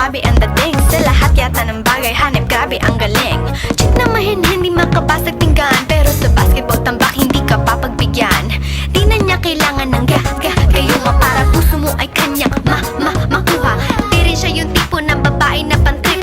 grabe ang dating. Sa lahat yata ng bagay, hanip, grabe ang galing. Cheat na mahin, hindi makabasag tinggan. Pero sa basketball tambak, hindi ka papagbigyan. Di na niya kailangan ng gayuma para puso mo ay kanyang makuha. Di rin siya yung tipo ng babae na pantrip